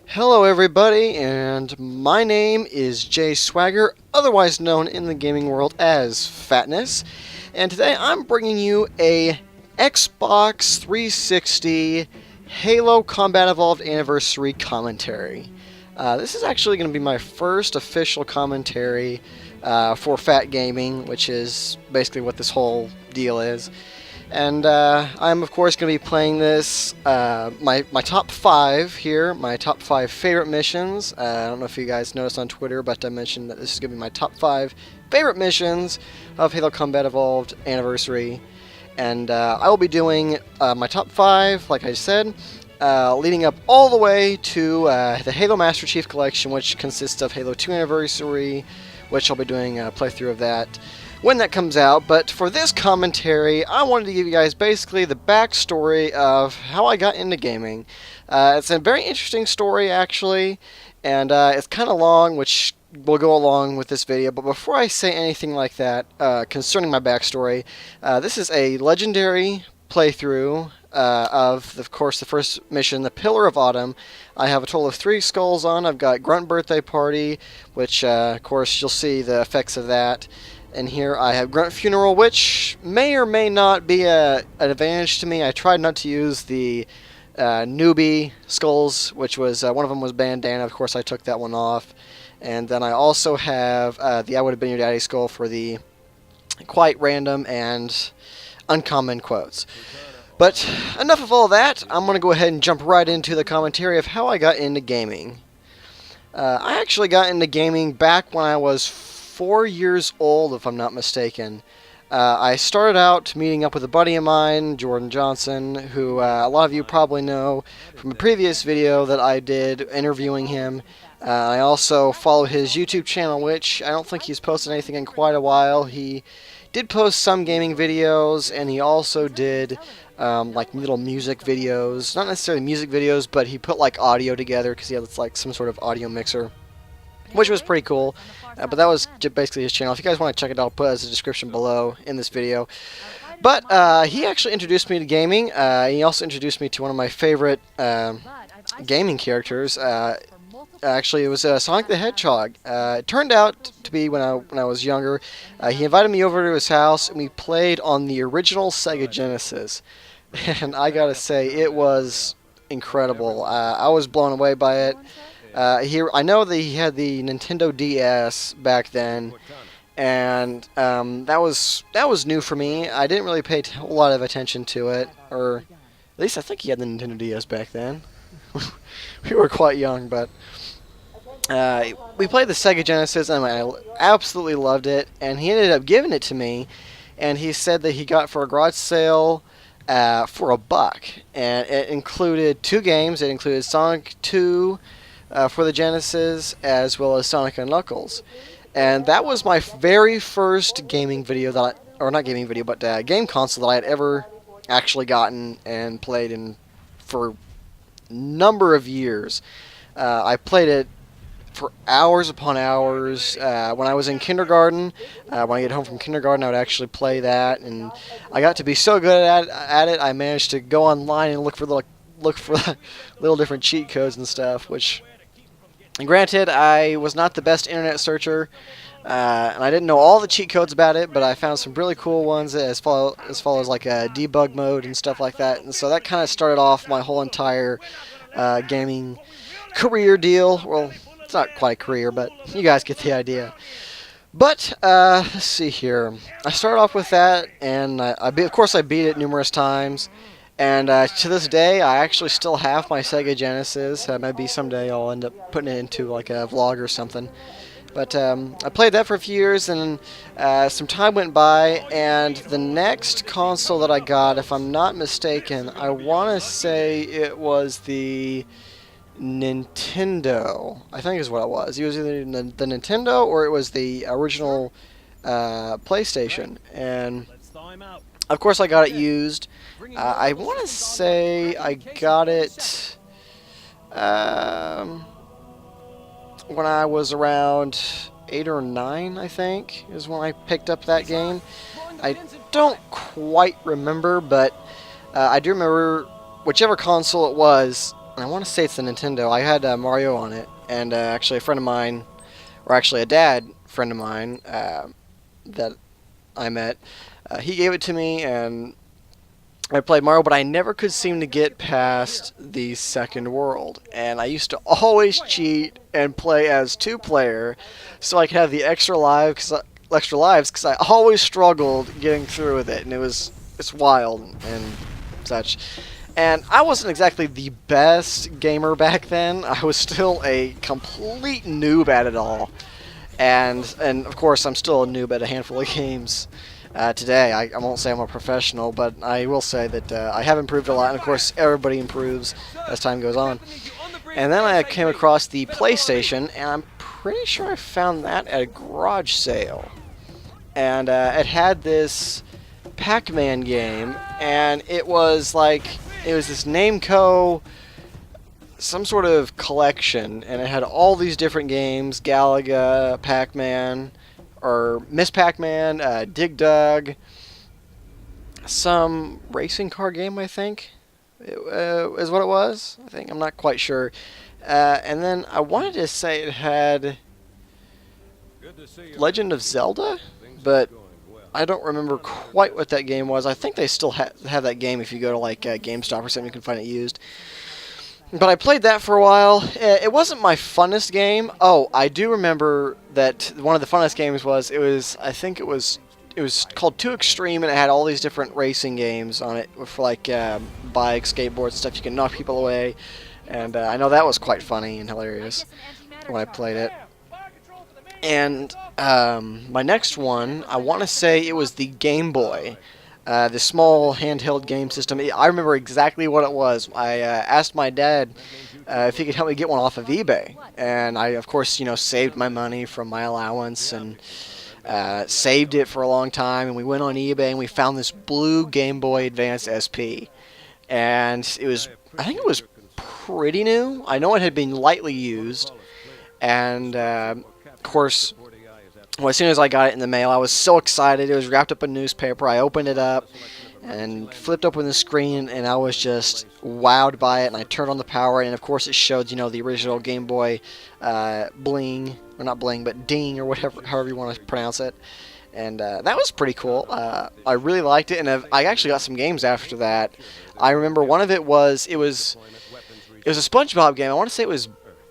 Hello everybody, and my name is Jay Swagger, otherwise known in the gaming world as Fatness, and today I'm bringing you a Xbox 360 Halo Combat Evolved Anniversary commentary. This is actually going to be my first official commentary for FatGaming, which is basically what this whole deal is. And I'm, of course, going to be playing this, my top 5 here, my top 5 favorite missions. I don't know if you guys noticed on Twitter, but I mentioned that this is going to be my top 5 favorite missions of Halo Combat Evolved Anniversary. And I will be doing my top 5, like I said, leading up all the way to the Halo Master Chief Collection, which consists of Halo 2 Anniversary, which I'll be doing a playthrough of that when that comes out. But for this commentary, I wanted to give you guys basically the backstory of how I got into gaming. It's a very interesting story, actually, and it's kind of long, which will go along with this video. But before I say anything like that concerning my backstory, this is a legendary playthrough of course, the first mission, the Pillar of Autumn. I have a total of 3 skulls on. I've got Grunt Birthday Party, which, of course, you'll see the effects of that. And here I have Grunt Funeral, which may or may not be an advantage to me. I tried not to use the newbie skulls, which was, one of them was Bandana. Of course, I took that one off. And then I also have the I Would Have Been Your Daddy skull for the quite random and uncommon quotes. But enough of all that. I'm going to go ahead and jump right into the commentary of how I got into gaming. I actually got into gaming back when I was 4 years old, if I'm not mistaken. I started out meeting up with a buddy of mine, Jordan Johnson, who a lot of you probably know from a previous video that I did interviewing him. I also follow his YouTube channel, which I don't think he's posted anything in quite a while. He did post some gaming videos, and he also did like little music videos. Not necessarily music videos, but he put like audio together because he had like some sort of audio mixer, which was pretty cool. But that was basically his channel. If you guys want to check it out, I'll put it as a description below in this video. But he actually introduced me to gaming. He also introduced me to one of my favorite gaming characters. Actually, it was Sonic the Hedgehog. It turned out to be when I was younger. He invited me over to his house, and we played on the original Sega Genesis. And I gotta say, it was incredible. I was blown away by it. I know that he had the Nintendo DS back then, and that was new for me. I didn't really pay a whole lot of attention to it, or at least I think he had the Nintendo DS back then. We were quite young, but we played the Sega Genesis, and I absolutely loved it. And he ended up giving it to me, and he said that he got it for a garage sale for $1, and it included 2 games. It included Sonic 2. For the Genesis, as well as Sonic and Knuckles. And that was my very first gaming video or not gaming video, but game console that I had ever actually gotten and played in for a number of years. I played it for hours upon hours. When I was in kindergarten, when I get home from kindergarten, I would actually play that, and I got to be so good at it, I managed to go online and look for little different cheat codes and stuff, which, and granted, I was not the best internet searcher, and I didn't know all the cheat codes about it, but I found some really cool ones as far as like a debug mode and stuff like that. And so that kind of started off my whole entire gaming career deal. Well, it's not quite a career, but you guys get the idea. But let's see here. I started off with that, and of course I beat it numerous times. And to this day, I actually still have my Sega Genesis. Maybe someday I'll end up putting it into like a vlog or something. But I played that for a few years, and some time went by, and the next console that I got, if I'm not mistaken, I want to say it was the Nintendo. I think is what it was. It was either the Nintendo or it was the original PlayStation. And of course, I got it used. I want to say I got it when I was around 8 or 9, I think, is when I picked up that game. I don't quite remember, but I do remember whichever console it was, and I want to say it's the Nintendo. I had Mario on it, and actually a friend of mine, or actually a dad friend of mine that I met, he gave it to me, and I played Mario, but I never could seem to get past the second world. And I used to always cheat and play as two-player, so I could have the extra lives, because I always struggled getting through with it, and it's wild and such. And I wasn't exactly the best gamer back then. I was still a complete noob at it all. And of course, I'm still a noob at a handful of games today. I won't say I'm a professional, but I will say that I have improved a lot. And of course, everybody improves as time goes on. And then I came across the PlayStation, and I'm pretty sure I found that at a garage sale. And it had this Pac-Man game, and it was this Namco, some sort of collection, and it had all these different games: Galaga, Pac-Man, or Miss Pac-Man, Dig Dug, some racing car game, I think, is what it was. I think, I'm not quite sure. And then I wanted to say it had Legend of Zelda, but I don't remember quite what that game was. I think they still have that game. If you go to like GameStop or something, you can find it used. But I played that for a while. It wasn't my funnest game. Oh, I do remember that one of the funnest games was, I think it was called Too Extreme, and it had all these different racing games on it for like bikes, skateboards, stuff. You can knock people away, and I know that was quite funny and hilarious when I played it. And my next one, I want to say it was the Game Boy, the small handheld game system. I remember exactly what it was. I asked my dad if he could help me get one off of eBay, and I, of course, saved my money from my allowance and saved it for a long time. And we went on eBay and we found this blue Game Boy Advance SP, and I think it was pretty new. I know it had been lightly used, and of course, well, as soon as I got it in the mail, I was so excited. It was wrapped up in newspaper. I opened it up and flipped open the screen, and I was just wowed by it. And I turned on the power, and of course, it showed the original Game Boy bling, or not bling, but ding, or whatever, however you want to pronounce it. And that was pretty cool. I really liked it, and I actually got some games after that. I remember one of it was a SpongeBob game. I want to say it was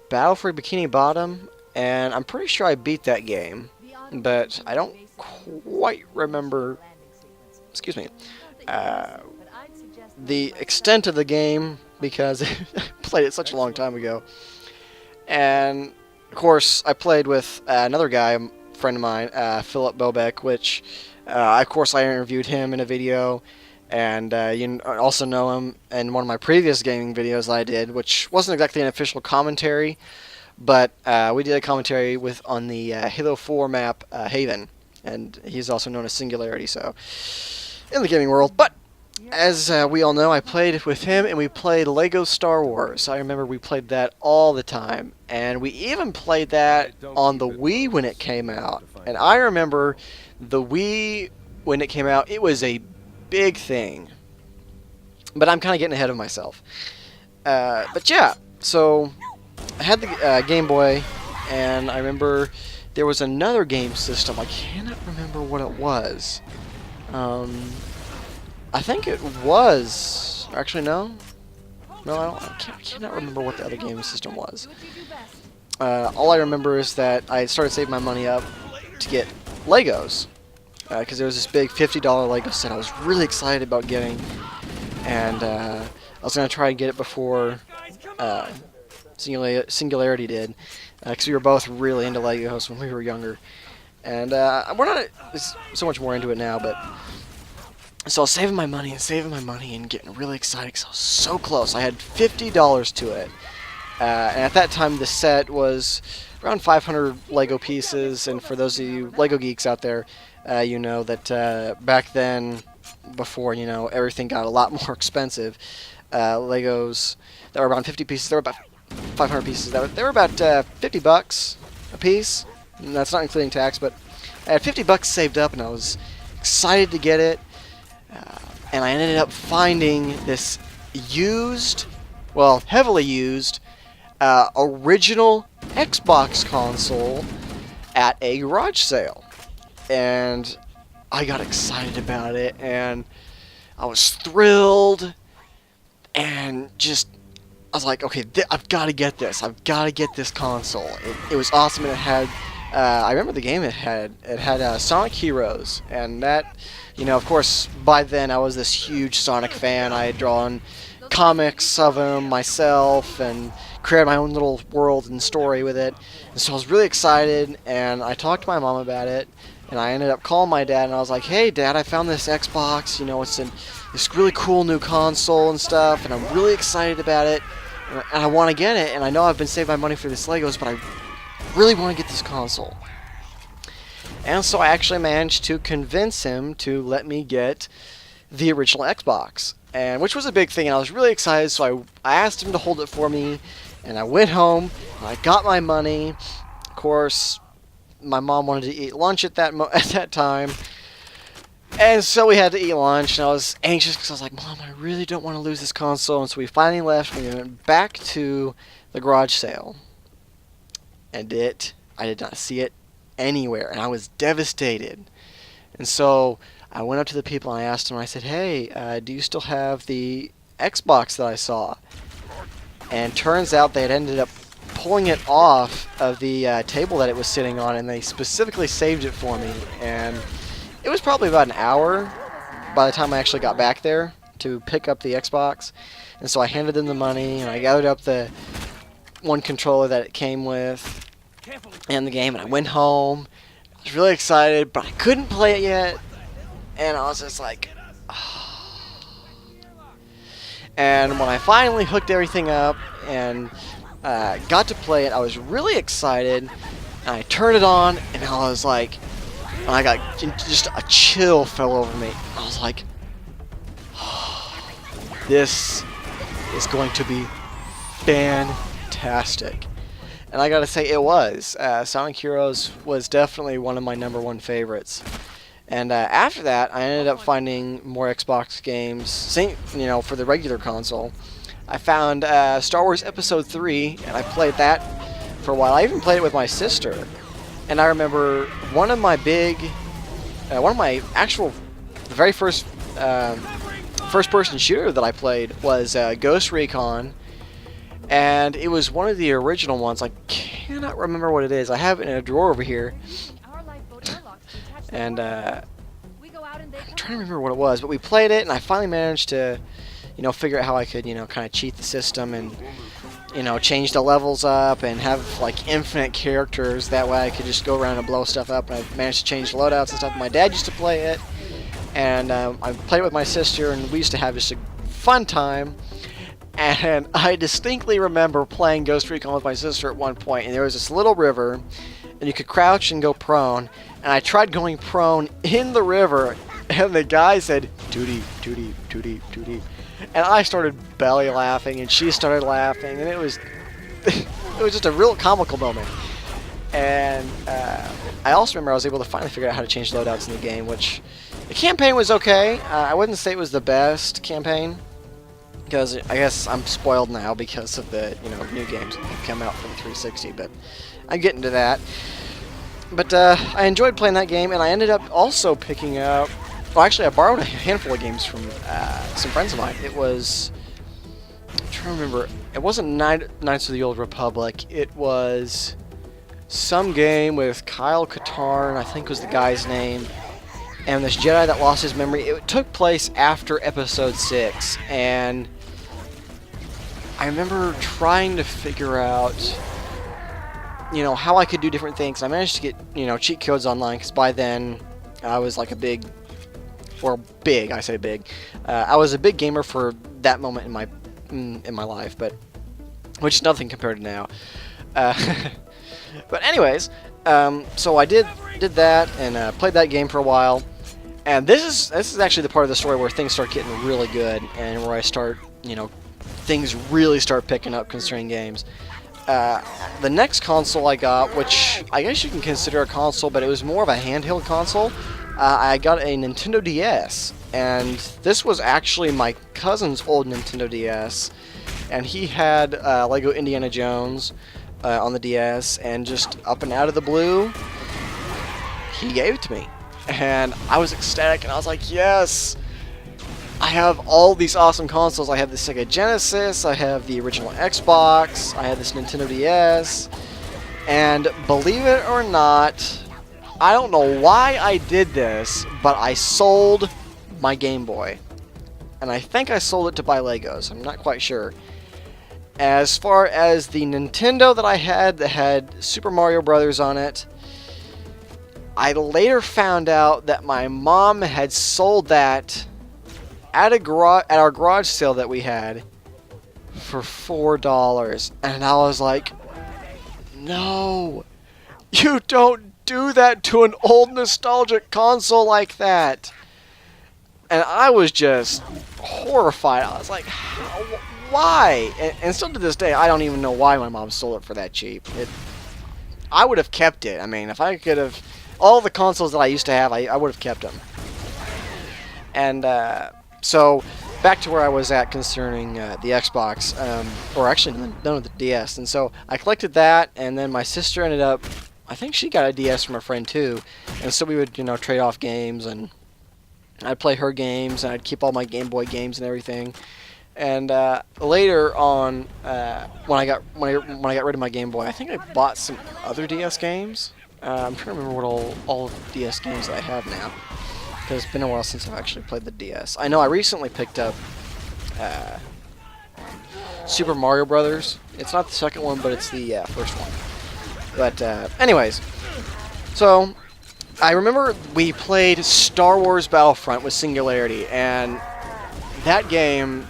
Battle for Bikini Bottom. And I'm pretty sure I beat that game, but I don't quite remember, excuse me, the extent of the game, because I played it such a long time ago. And, of course, I played with another guy, a friend of mine, Philip Bobek, which, of course, I interviewed him in a video. And you also know him in one of my previous gaming videos I did, which wasn't exactly an official commentary, but we did a commentary on the Halo 4 map, Haven, and he's also known as Singularity, so, in the gaming world. But, as we all know, I played with him, and we played Lego Star Wars. I remember we played that all the time, and we even played that on the Wii when it came out. And I remember the Wii, when it came out, it was a big thing. But I'm kind of getting ahead of myself. But yeah, so I had the Game Boy, and I remember there was another game system. I cannot remember what it was. I think it was... Actually, no. No, I cannot remember what the other game system was. All I remember is that I started saving my money up to get Legos. Because there was this big $50 Lego set I was really excited about getting. And I was going to try and get it before Singularity did, because we were both really into Legos when we were younger, and we're not so much more into it now. But so I was saving my money and getting really excited because I was so close. I had $50 to it, and at that time the set was around 500 Lego pieces. And for those of you Lego geeks out there, you know that back then, before everything got a lot more expensive, Legos that were around 50 pieces, they were about 500 pieces. They were about $50 a piece. And that's not including tax, but I had $50 saved up, and I was excited to get it. And I ended up finding this used well, heavily used original Xbox console at a garage sale. And I got excited about it, and I was thrilled, and just, I was like, okay, I've got to get this. I've got to get this console. It was awesome, and it had, I remember the game it had Sonic Heroes, and that, you know, of course, by then I was this huge Sonic fan. I had drawn comics of him myself, and created my own little world and story with it. And so I was really excited, and I talked to my mom about it, and I ended up calling my dad, and I was like, hey Dad, I found this Xbox, you know, it's this really cool new console and stuff, and I'm really excited about it, and I want to get it, and I know I've been saving my money for this Legos, but I really want to get this console. And so I actually managed to convince him to let me get the original Xbox, and which was a big thing, and I was really excited, so I asked him to hold it for me, and I went home, and I got my money. Of course, my mom wanted to eat lunch at that time, and so we had to eat lunch, and I was anxious because I was like, Mom, I really don't want to lose this console. And so we finally left, and we went back to the garage sale, and I did not see it anywhere, and I was devastated. And so I went up to the people, and I asked them, I said, hey, do you still have the Xbox that I saw? And turns out they had ended up pulling it off of the table that it was sitting on, and they specifically saved it for me. And it was probably about an hour by the time I actually got back there to pick up the Xbox. And so I handed them the money, and I gathered up the one controller that it came with and the game, and I went home. I was really excited, but I couldn't play it yet, and I was just like, oh. And when I finally hooked everything up and got to play it, I was really excited, and I turned it on, and I was like, I got just a chill fell over me. I was like, oh, this is going to be fantastic. And I gotta say, it was. Sonic Heroes was definitely one of my #1 favorites. And after that, I ended up finding more Xbox games, you know, for the regular console. I found Star Wars Episode 3, and I played that for a while. I even played it with my sister. And I remember one of my actual, the very first first-person shooter that I played was Ghost Recon. And it was one of the original ones. I cannot remember what it is. I have it in a drawer over here. And I'm trying to remember what it was, but we played it, and I finally managed to, you know, figure out how I could, you know, kind of cheat the system and, you know, change the levels up and have like infinite characters. That way I could just go around and blow stuff up, and I managed to change the loadouts and stuff. My dad used to play it, and I played it with my sister, and we used to have just a fun time. And I distinctly remember playing Ghost Recon with my sister at one point, and there was this little river, and you could crouch and go prone, and I tried going prone in the river, and the guy said, "Tootie, tootie, tootie, tootie," and I started belly laughing, and she started laughing, and it was just a real comical moment. And I also remember I was able to finally figure out how to change loadouts in the game, which the campaign was okay. I wouldn't say it was the best campaign, because I guess I'm spoiled now because of the, you know, new games that have come out for the 360, but I'm getting to that. But I enjoyed playing that game, and I ended up also picking up, well, actually I borrowed a handful of games from some friends of mine. It was, I'm trying to remember, it wasn't Knights of the Old Republic, it was some game with Kyle Katarn, I think was the guy's name, and this Jedi that lost his memory. It took place after Episode 6, and I remember trying to figure out, you know, how I could do different things. I managed to get, you know, cheat codes online, because by then I was like I was a big gamer for that moment in my life, but which is nothing compared to now. But anyways, so I did that and played that game for a while. And this is actually the part of the story where things start getting really good, and where I start, you know, things really start picking up concerning games. The next console I got, which I guess you can consider a console, but it was more of a handheld console, I got a Nintendo DS, and this was actually my cousin's old Nintendo DS, and he had Lego Indiana Jones on the DS, and just up and out of the blue, he gave it to me. And I was ecstatic, and I was like, yes! I have all these awesome consoles. I have the Sega Genesis, I have the original Xbox, I have this Nintendo DS, and believe it or not, I don't know why I did this, but I sold my Game Boy. And I think I sold it to buy Legos, I'm not quite sure. As far as the Nintendo that I had that had Super Mario Brothers on it, I later found out that my mom had sold that at our garage sale that we had for $4, and I was like, no, you don't do that to an old nostalgic console like that. And I was just horrified. I was like, why? And still to this day, I don't even know why my mom sold it for that cheap. I would have kept it. I mean, if I could have, all the consoles that I used to have, I would have kept them. And so back to where I was at concerning the Xbox, or actually no, the DS. And so I collected that, and then my sister ended up, I think she got a DS from a friend too, and so we would, trade off games, and I'd play her games, and I'd keep all my Game Boy games and everything. And later on, when I got rid of my Game Boy, I think I bought some other DS games. I'm trying to remember what all DS games that I have now, because it's been a while since I've actually played the DS. I know I recently picked up Super Mario Brothers. It's not the second one, but it's the first one. But anyways, so I remember we played Star Wars Battlefront with Singularity, and that game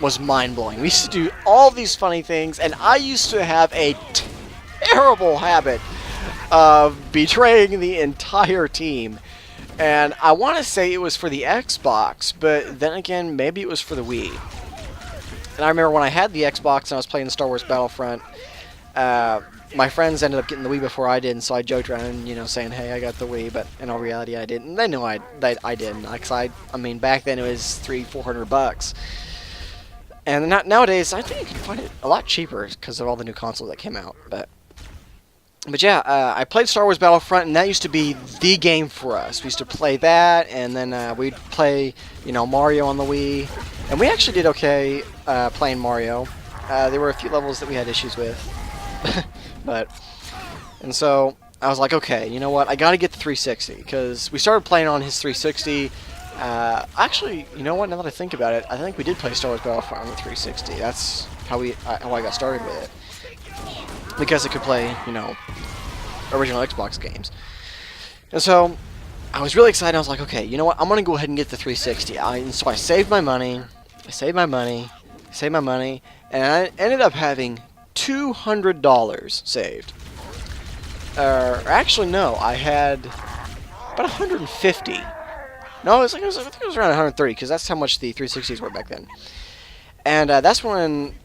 was mind-blowing. We used to do all these funny things, and I used to have a terrible habit of betraying the entire team. And I want to say it was for the Xbox, but then again, maybe it was for the Wii. And I remember when I had the Xbox and I was playing Star Wars Battlefront, my friends ended up getting the Wii before I did, and so I joked around, saying, hey, I got the Wii, but in all reality, I didn't. And they knew I didn't. I mean, back then it was $300-400. And nowadays, I think you can find it a lot cheaper because of all the new consoles that came out. But yeah, I played Star Wars Battlefront, and that used to be the game for us. We used to play that, and then we'd play, Mario on the Wii. And we actually did okay playing Mario. There were a few levels that we had issues with. And so I was like, okay, you know what? I got to get the 360, because we started playing on his 360. Actually, you know what? Now that I think about it, I think we did play Star Wars Battlefront on the 360. That's how I got started with it. Because it could play, original Xbox games. And so I was really excited. I was like, okay, you know what? I'm going to go ahead and get the 360. And so I saved my money. And I ended up having $200 saved. Actually, no. I had about 150. No, I think it was around 130, because that's how much the 360s were back then. And that's when,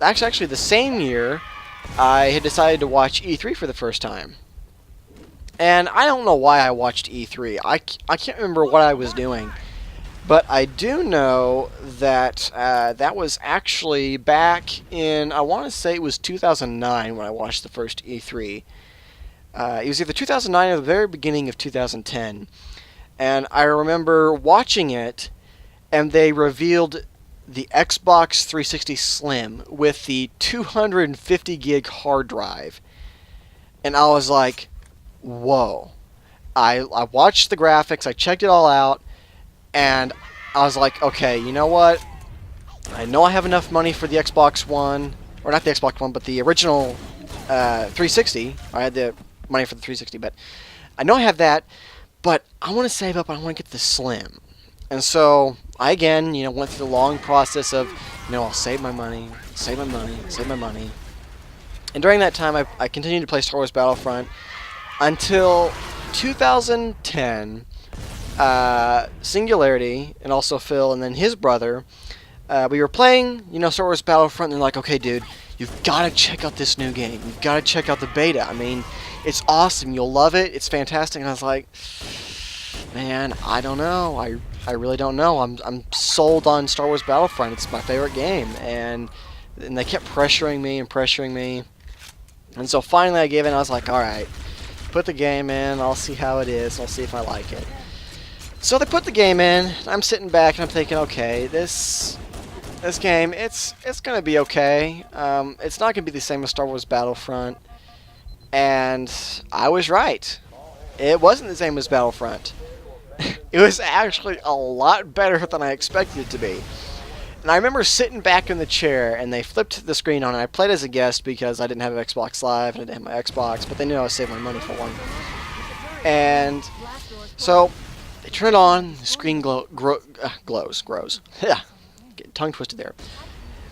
actually the same year, I had decided to watch E3 for the first time. And I don't know why I watched E3. I can't remember what I was doing. But I do know that that was actually back in, I want to say it was 2009 when I watched the first E3. It was either 2009 or the very beginning of 2010. And I remember watching it, and they revealed the Xbox 360 Slim with the 250 gig hard drive. And I was like, whoa. I watched the graphics, I checked it all out, and I was like, okay, you know what? I know I have enough money for the Xbox One, or not the Xbox One, but the original 360. I had the money for the 360, but I know I have that, but I want to save up and I want to get the Slim. And so I again, went through the long process of, I'll save my money. And during that time, I continued to play Star Wars Battlefront until 2010. Singularity, and also Phil, and then his brother, we were playing, Star Wars Battlefront, and they're like, okay, dude, you've got to check out this new game. You've got to check out the beta. I mean, it's awesome. You'll love it. It's fantastic. And I was like, man, I don't know. I I really don't know. I'm sold on Star Wars Battlefront. It's my favorite game, and they kept pressuring me and pressuring me, and so finally I gave in. I was like, all right, put the game in. I'll see how it is. I'll see if I like it. So they put the game in. I'm sitting back and I'm thinking, okay, this game, it's gonna be okay. It's not gonna be the same as Star Wars Battlefront, and I was right. It wasn't the same as Battlefront. It was actually a lot better than I expected it to be. And I remember sitting back in the chair, and they flipped the screen on, and I played as a guest because I didn't have Xbox Live, and I didn't have my Xbox, but they knew I was saving my money for one. And so they turn it on, the screen grows. Yeah, getting tongue twisted there.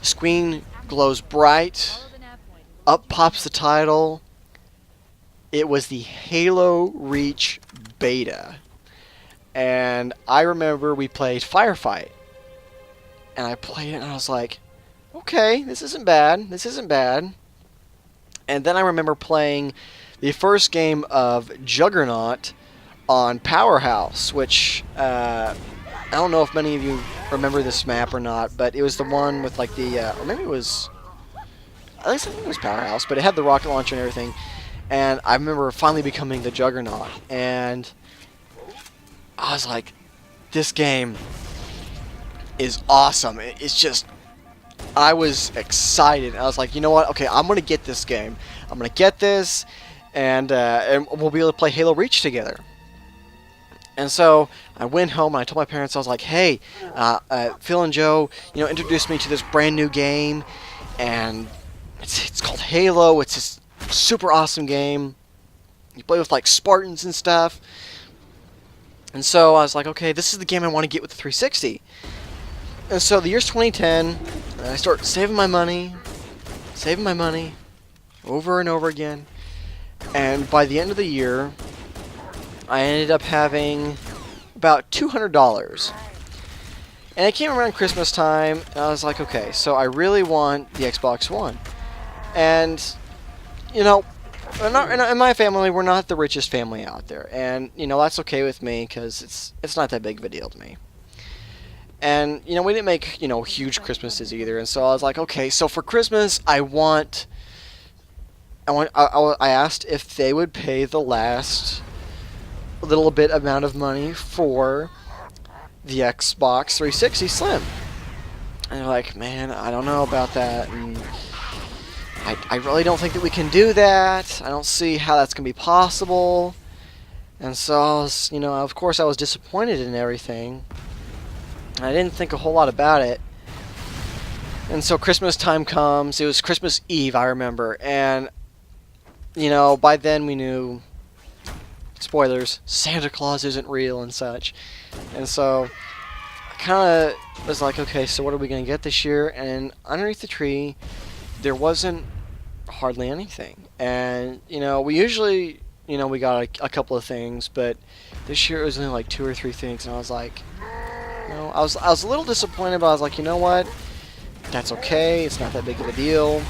The screen glows bright, up pops the title. It was the Halo Reach beta. And I remember we played Firefight. And I played it and I was like, okay, this isn't bad. This isn't bad. And then I remember playing the first game of Juggernaut on Powerhouse, which I don't know if many of you remember this map or not, but it was the one with like the, or maybe it was, at least I think it was Powerhouse, but it had the rocket launcher and everything. And I remember finally becoming the Juggernaut, and I was like, this game is awesome. It's just, I was excited. I was like, you know what? Okay, I'm going to get this game. I'm going to get this, and we'll be able to play Halo Reach together. And so I went home and I told my parents, I was like, hey, Phil and Joe, introduced me to this brand new game, and it's called Halo. It's this super awesome game. You play with like Spartans and stuff. And so I was like, okay, this is the game I want to get with the 360. And so the year's 2010, and I start saving my money over and over again. And by the end of the year, I ended up having about $200. And it came around Christmas time, and I was like, okay, so I really want the Xbox One. And, in my family, we're not the richest family out there, and that's okay with me because it's not that big of a deal to me. And we didn't make huge Christmases either, and so I was like, okay, so for Christmas, I asked if they would pay the last little bit amount of money for the Xbox 360 Slim, and they're like, man, I don't know about that, and I really don't think that we can do that. I don't see how that's going to be possible. And so I was, of course I was disappointed in everything. I didn't think a whole lot about it. And so Christmas time comes. It was Christmas Eve, I remember. And, by then we knew, spoilers, Santa Claus isn't real and such. And so I kind of was like, okay, so what are we going to get this year? And underneath the tree, there wasn't hardly anything. And we usually we got a couple of things, but this year it was only like 2 or 3 things, and I was like, I was a little disappointed, but I was like, you know what, that's okay, it's not that big of a deal.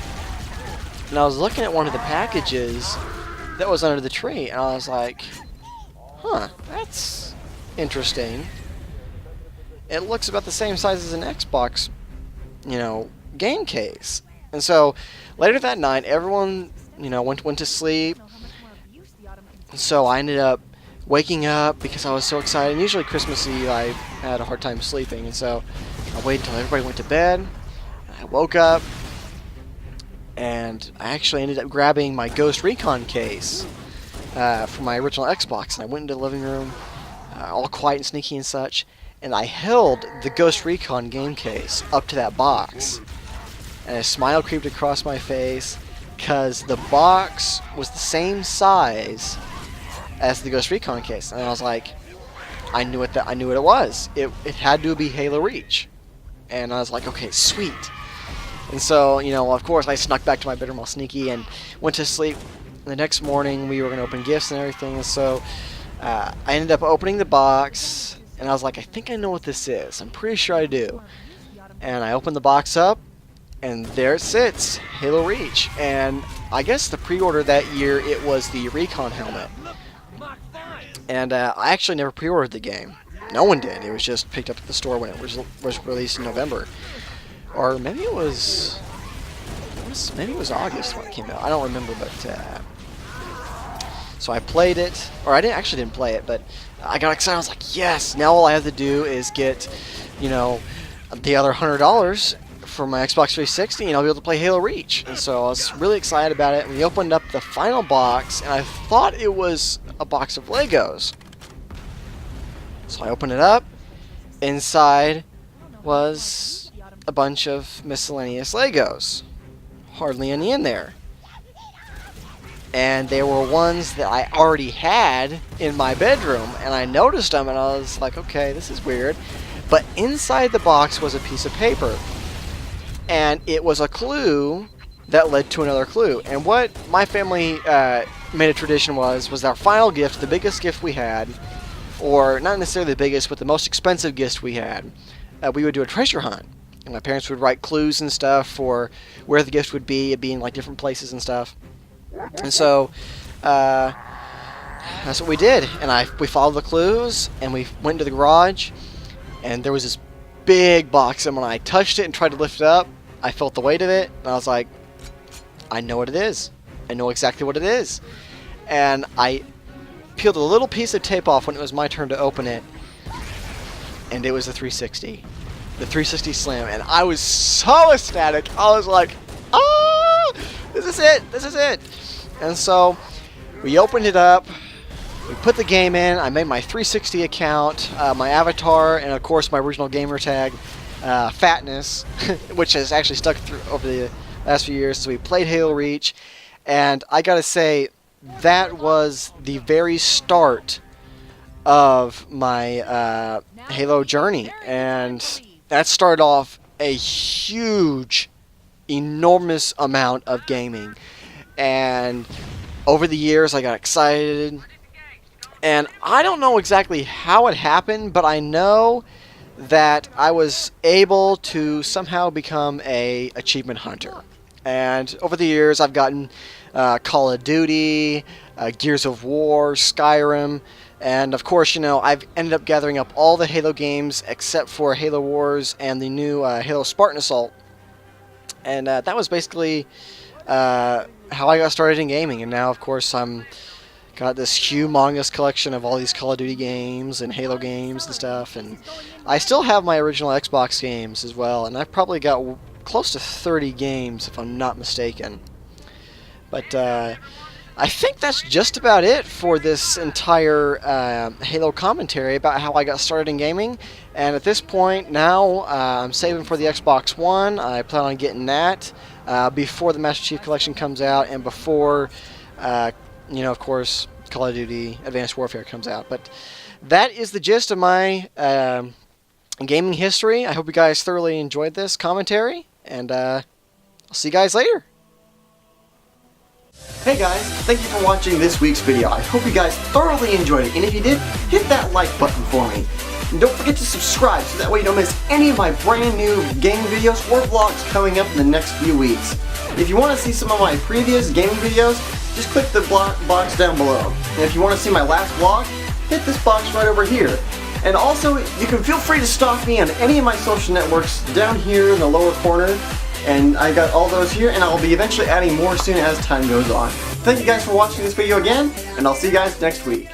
And I was looking at one of the packages that was under the tree, and I was like, huh, that's interesting. It looks about the same size as an Xbox game case. And so later that night, everyone, went to sleep. So I ended up waking up because I was so excited. And usually Christmas Eve, I had a hard time sleeping. And so I waited until everybody went to bed. I woke up, and I actually ended up grabbing my Ghost Recon case from my original Xbox. And I went into the living room, all quiet and sneaky and such. And I held the Ghost Recon game case up to that box. And a smile creeped across my face because the box was the same size as the Ghost Recon case. And I was like, I knew what it was. It had to be Halo Reach. And I was like, okay, sweet. And so, of course, I snuck back to my bedroom all sneaky and went to sleep. The next morning, we were going to open gifts and everything. And so I ended up opening the box, and I was like, I think I know what this is. I'm pretty sure I do. And I opened the box up, and there it sits, Halo Reach. And I guess the pre-order that year, it was the Recon helmet. And I actually never pre-ordered the game. No one did. It was just picked up at the store when it was released in November. Or maybe it was August when it came out. I don't remember, but so I played it, or I actually didn't play it, but I got excited. I was like, yes! Now all I have to do is get, you know, the other $100 for my Xbox 360, and I'll be able to play Halo Reach. And so I was really excited about it. And we opened up the final box, and I thought it was a box of Legos. So I opened it up. Inside was a bunch of miscellaneous Legos. Hardly any in there. And they were ones that I already had in my bedroom, and I noticed them, and I was like, okay, this is weird. But inside the box was a piece of paper, and it was a clue that led to another clue. And what my family made a tradition was our final gift, the biggest gift we had, or not necessarily the biggest, but the most expensive gift we had, we would do a treasure hunt. And my parents would write clues and stuff for where the gift would be. It'd be in like different places and stuff. And so that's what we did. And we followed the clues, and we went into the garage, and there was this big box. And when I touched it and tried to lift it up, I felt the weight of it, and I was like, I know what it is. I know exactly what it is. And I peeled a little piece of tape off when it was my turn to open it, and it was the 360. The 360 Slim, and I was so ecstatic. I was like, oh, this is it, this is it. And so we opened it up, we put the game in, I made my 360 account, my avatar, and of course my original gamer tag, Fatness, which has actually stuck through over the last few years. So we played Halo Reach, and I gotta say, that was the very start of my Halo journey, and that started off a huge, enormous amount of gaming. And over the years, I got excited. And I don't know exactly how it happened, but I know that I was able to somehow become a achievement hunter. And over the years, I've gotten Call of Duty, Gears of War, Skyrim, and of course, you know, I've ended up gathering up all the Halo games except for Halo Wars and the new Halo Spartan Assault. And that was basically how I got started in gaming. And now, of course, I'm got this humongous collection of all these Call of Duty games and Halo games and stuff. And I still have my original Xbox games as well. And I've probably got close to 30 games, if I'm not mistaken. But I think that's just about it for this entire Halo commentary about how I got started in gaming. And at this point now, I'm saving for the Xbox One. I plan on getting that before the Master Chief Collection comes out, and before, you know, of course, Call of Duty Advanced Warfare comes out. But that is the gist of my gaming history. I hope you guys thoroughly enjoyed this commentary, and I'll see you guys later. Hey guys, thank you for watching this week's video. I hope you guys thoroughly enjoyed it, and if you did, hit that like button for me. And don't forget to subscribe so that way you don't miss any of my brand new gaming videos or vlogs coming up in the next few weeks. If you want to see some of my previous gaming videos, just click the box down below. And if you want to see my last vlog, hit this box right over here. And also, you can feel free to stalk me on any of my social networks down here in the lower corner. And I got all those here, and I'll be eventually adding more soon as time goes on. Thank you guys for watching this video again, and I'll see you guys next week.